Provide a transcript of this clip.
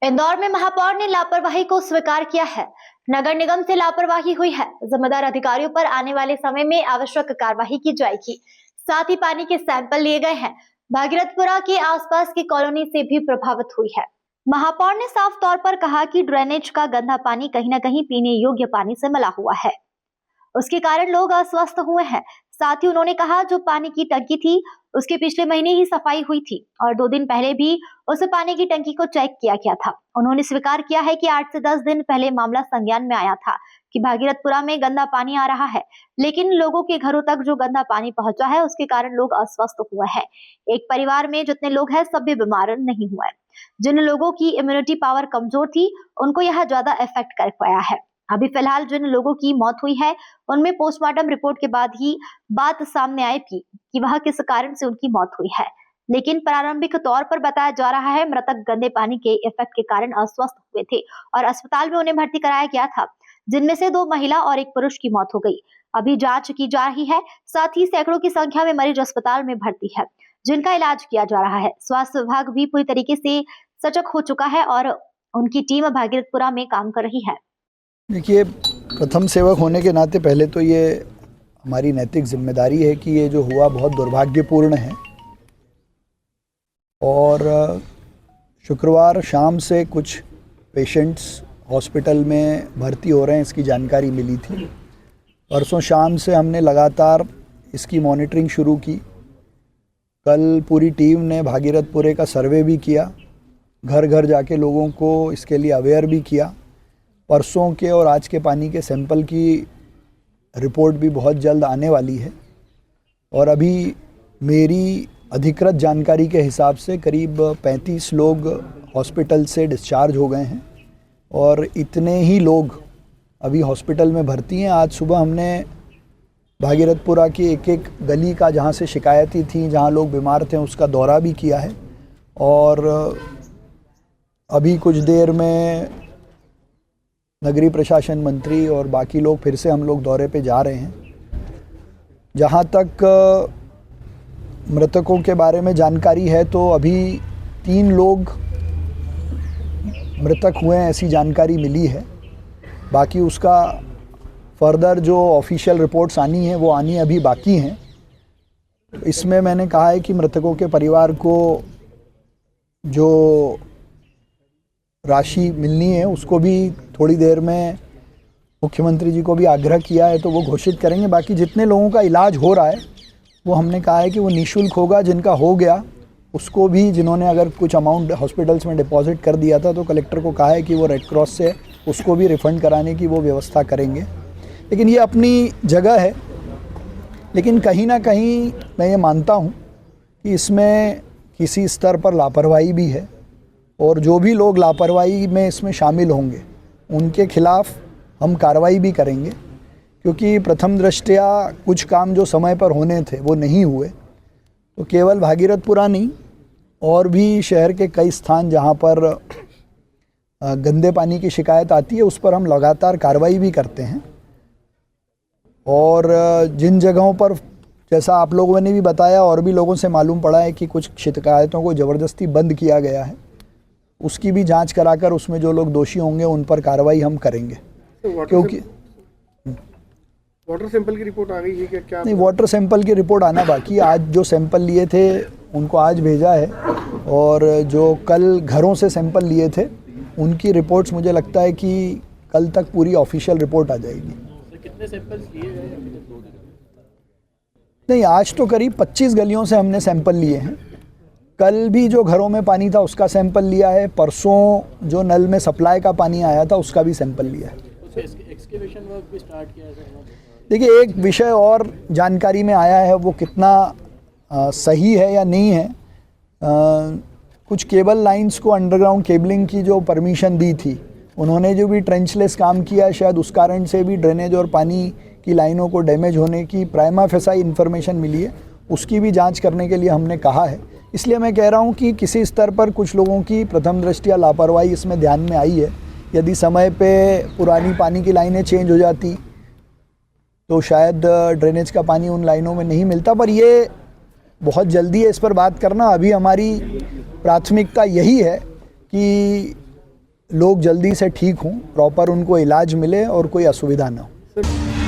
इंदौर में महापौर ने लापरवाही को स्वीकार किया है। नगर निगम से लापरवाही हुई है। जिम्मेदार अधिकारियों पर आने वाले समय में आवश्यक कार्रवाई की जाएगी। साथ ही पानी के सैंपल लिए गए हैं। भागीरथपुरा के आसपास की कॉलोनी से भी प्रभावित हुई है। महापौर ने साफ तौर पर कहा कि ड्रेनेज का गंदा पानी कहीं न कहीं पीने योग्य पानी से मिला हुआ है, उसके कारण लोग अस्वस्थ हुए हैं। साथ ही उन्होंने कहा जो पानी की टंकी थी उसके पिछले महीने ही सफाई हुई थी और 2 दिन पहले भी उस पानी की टंकी को चेक किया गया था। उन्होंने स्वीकार किया है कि 8 से 10 दिन पहले मामला संज्ञान में आया था कि भागीरथपुरा में गंदा पानी आ रहा है, लेकिन लोगों के घरों तक जो गंदा पानी पहुंचा है उसके कारण लोग अस्वस्थ हुए हैं। एक परिवार में जितने लोग हैं सब भी बीमार नहीं हुए। जिन लोगों की इम्यूनिटी पावर कमजोर थी उनको यह ज्यादा इफेक्ट कर पाया है। अभी फिलहाल जिन लोगों की मौत हुई है उनमें पोस्टमार्टम रिपोर्ट के बाद ही बात सामने आएगी कि वह किस कारण से उनकी मौत हुई है, लेकिन प्रारंभिक तौर पर बताया जा रहा है मृतक गंदे पानी के इफेक्ट के कारण अस्वस्थ हुए थे और अस्पताल में उन्हें भर्ती कराया गया था, जिनमें से 2 महिला और 1 पुरुष की मौत हो गई। अभी जांच की जा रही है। साथ ही सैकड़ों की संख्या में मरीज अस्पताल में भर्ती है जिनका इलाज किया जा रहा है। स्वास्थ्य विभाग भी पूरी तरीके से सजग हो चुका है और उनकी टीम भागीरथपुरा में काम कर रही है। देखिए, प्रथम सेवक होने के नाते पहले तो ये हमारी नैतिक जिम्मेदारी है कि ये जो हुआ बहुत दुर्भाग्यपूर्ण है और शुक्रवार शाम से कुछ पेशेंट्स हॉस्पिटल में भर्ती हो रहे हैं, इसकी जानकारी मिली थी। परसों शाम से हमने लगातार इसकी मॉनिटरिंग शुरू की। कल पूरी टीम ने भागीरथपुरे का सर्वे भी किया, घर घर जाके लोगों को इसके लिए अवेयर भी किया। परसों के और आज के पानी के सैंपल की रिपोर्ट भी बहुत जल्द आने वाली है और अभी मेरी अधिकृत जानकारी के हिसाब से करीब 35 लोग हॉस्पिटल से डिस्चार्ज हो गए हैं और इतने ही लोग अभी हॉस्पिटल में भर्ती हैं। आज सुबह हमने भागीरथपुरा की एक गली का जहां से शिकायतें थी, जहां लोग बीमार थे, उसका दौरा भी किया है और अभी कुछ देर में नगरीय प्रशासन मंत्री और बाकी लोग फिर से हम लोग दौरे पे जा रहे हैं। जहाँ तक मृतकों के बारे में जानकारी है तो अभी 3 लोग मृतक हुए हैं, ऐसी जानकारी मिली है। बाकी उसका फर्दर जो ऑफिशियल रिपोर्ट्स आनी है वो आनी अभी बाकी हैं। इसमें मैंने कहा है कि मृतकों के परिवार को जो राशि मिलनी है उसको भी थोड़ी देर में मुख्यमंत्री जी को भी आग्रह किया है तो वो घोषित करेंगे। बाकी जितने लोगों का इलाज हो रहा है वो हमने कहा है कि वो निःशुल्क होगा। जिनका हो गया उसको भी, जिन्होंने अगर कुछ अमाउंट हॉस्पिटल्स में डिपॉजिट कर दिया था तो कलेक्टर को कहा है कि वो रेड क्रॉस से उसको भी रिफ़ंड कराने की वो व्यवस्था करेंगे। लेकिन ये अपनी जगह है, लेकिन कहीं ना कहीं मैं ये मानता हूँ कि इसमें किसी स्तर पर लापरवाही भी है और जो भी लोग लापरवाही में इसमें शामिल होंगे उनके खिलाफ़ हम कार्रवाई भी करेंगे, क्योंकि प्रथम दृष्टया कुछ काम जो समय पर होने थे वो नहीं हुए। तो केवल भागीरथपुरा नहीं, और भी शहर के कई स्थान जहां पर गंदे पानी की शिकायत आती है उस पर हम लगातार कार्रवाई भी करते हैं। और जिन जगहों पर, जैसा आप लोगों ने भी बताया और भी लोगों से मालूम पड़ा है कि कुछ शिकायतों को ज़बरदस्ती बंद किया गया है, उसकी भी जांच कराकर उसमें जो लोग दोषी होंगे उन पर कार्रवाई हम करेंगे। क्योंकि वाटर सैंपल की रिपोर्ट आ गई है क्या? नहीं, वाटर सैंपल की रिपोर्ट आना बाकी। आज जो सैंपल लिए थे उनको आज भेजा है और जो कल घरों से सैंपल लिए थे उनकी रिपोर्ट्स मुझे लगता है कि कल तक पूरी ऑफिशियल रिपोर्ट आ जाएगी। तो कितने सैंपल्स लिए गए? नहीं, आज तो करीब 25 गलियों से हमने सैंपल लिए हैं। कल भी जो घरों में पानी था उसका सैंपल लिया है। परसों जो नल में सप्लाई का पानी आया था उसका भी सैंपल लिया है। एक्सकेवेशन वर्क भी स्टार्ट किया है? देखिए, एक विषय और जानकारी में आया है, वो कितना सही है या नहीं है। कुछ केबल लाइंस को अंडरग्राउंड केबलिंग की जो परमिशन दी थी, उन्होंने जो भी ट्रेंचलेस काम किया है, शायद उस कारण से भी ड्रेनेज और पानी की लाइनों को डैमेज होने की प्राइमा फेसाई इन्फॉर्मेशन मिली है। उसकी भी जांच करने के लिए हमने कहा है। इसलिए मैं कह रहा हूं कि किसी स्तर पर कुछ लोगों की प्रथम दृष्टया लापरवाही इसमें ध्यान में आई है। यदि समय पे पुरानी पानी की लाइनें चेंज हो जाती तो शायद ड्रेनेज का पानी उन लाइनों में नहीं मिलता। पर ये बहुत जल्दी है इस पर बात करना। अभी हमारी प्राथमिकता यही है कि लोग जल्दी से ठीक हों, प्रॉपर उनको इलाज मिले और कोई असुविधा ना हो। सर